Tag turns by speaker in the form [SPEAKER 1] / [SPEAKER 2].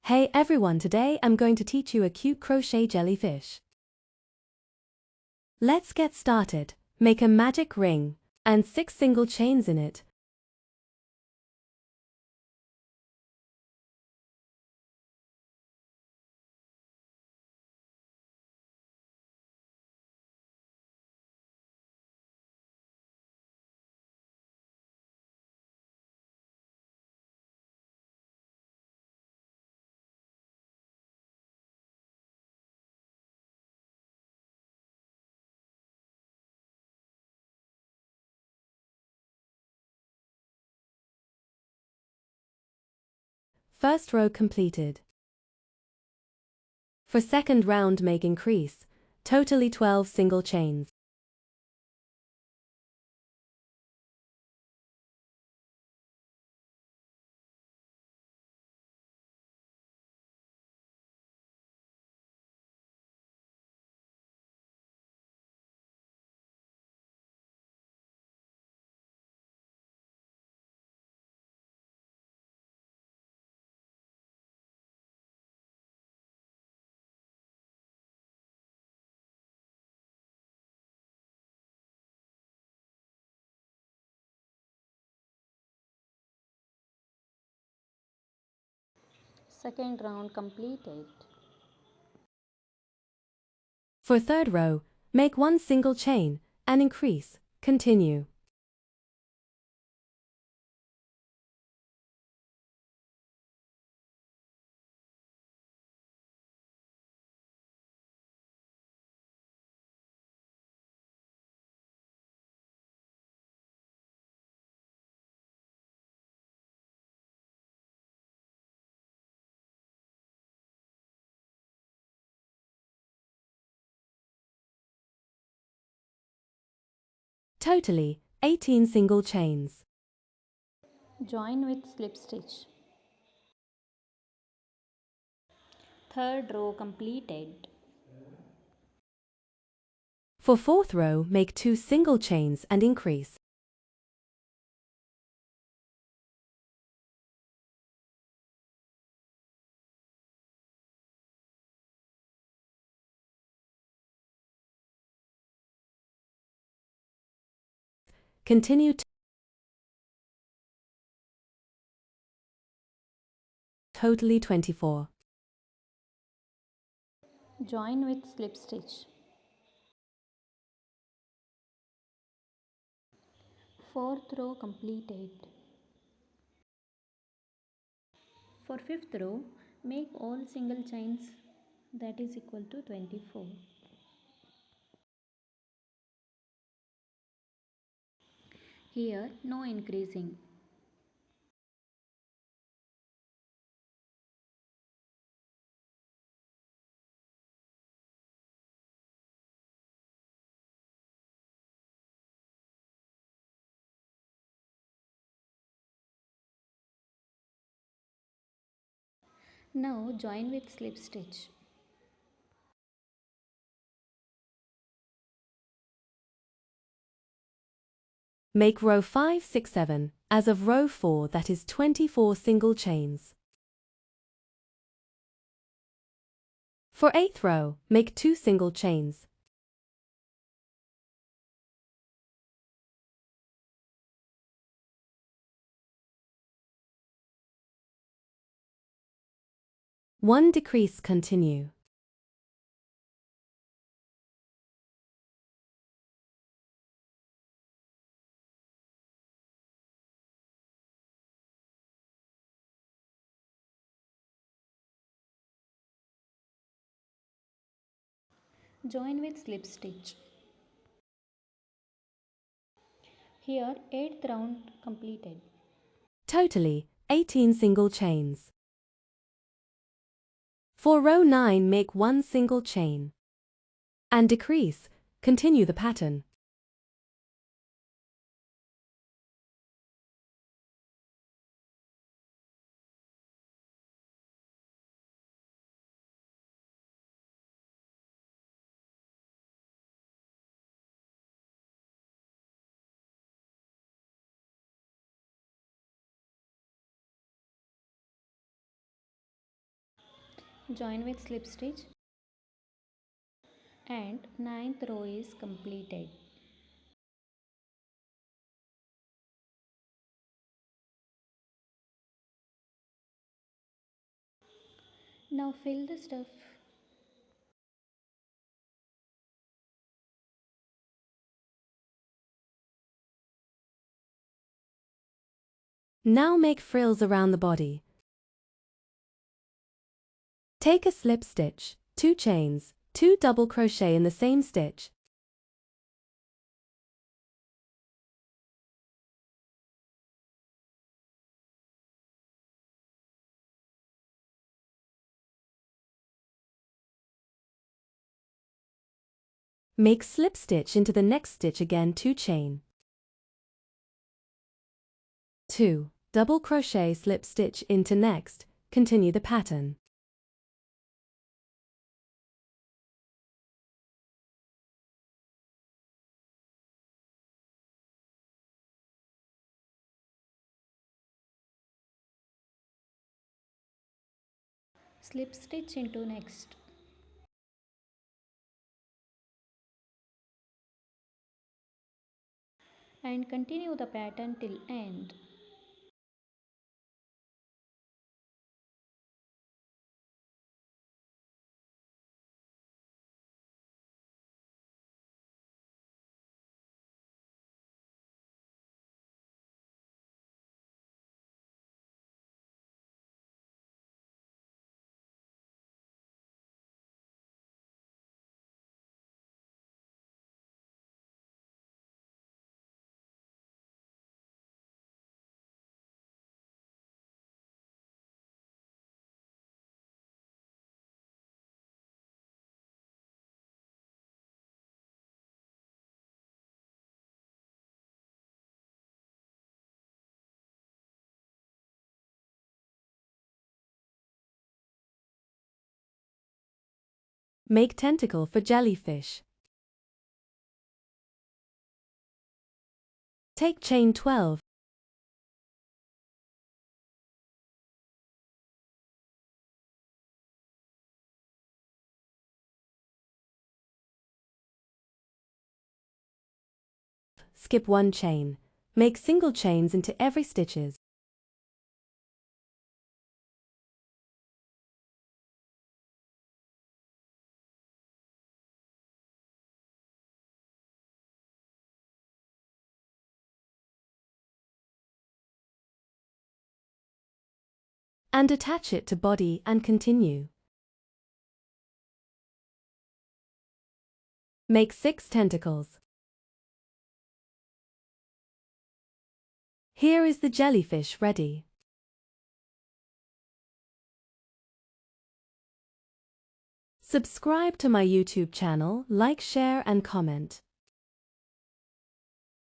[SPEAKER 1] Hey everyone, today I'm going to teach you a cute crochet jellyfish. Let's get started. Make a magic ring and 6 single chains in it. First row completed. For second round, make increase, totally 12 single chains.
[SPEAKER 2] Second round completed.
[SPEAKER 1] For third row, make 1 single chain and increase. Continue. Totally 18 single chains.
[SPEAKER 2] Join with slip stitch. Third row completed.
[SPEAKER 1] For fourth row, make 2 single chains and increase. Continue totally 24.
[SPEAKER 2] Join with slip stitch. Fourth row completed. For fifth row, make all single chains, that is equal to 24. Here no increasing. Now join with slip stitch.
[SPEAKER 1] Make row 5, 6, 7, as of row 4, that is 24 single chains. For 8th row, make 2 single chains. One decrease, continue.
[SPEAKER 2] Join with slip stitch. Here 8th round completed.
[SPEAKER 1] Totally 18 single chains. For row 9, make 1 single chain and decrease. Continue the pattern.
[SPEAKER 2] Join with slip stitch and ninth row is completed. Now fill the stuff.
[SPEAKER 1] Now make frills around the body. Take a slip stitch, 2 chains, 2 double crochet in the same stitch. Make slip stitch into the next stitch again 2 chain. 2. Double crochet slip stitch into next, continue the pattern.
[SPEAKER 2] Slip stitch into next. And continue the pattern till end.
[SPEAKER 1] Make tentacle for jellyfish. Take chain 12. Skip 1 chain. Make single chains into every stitches. And attach it to body and continue. Make 6 tentacles. Here is the jellyfish ready. Subscribe to my YouTube channel, like, share and comment.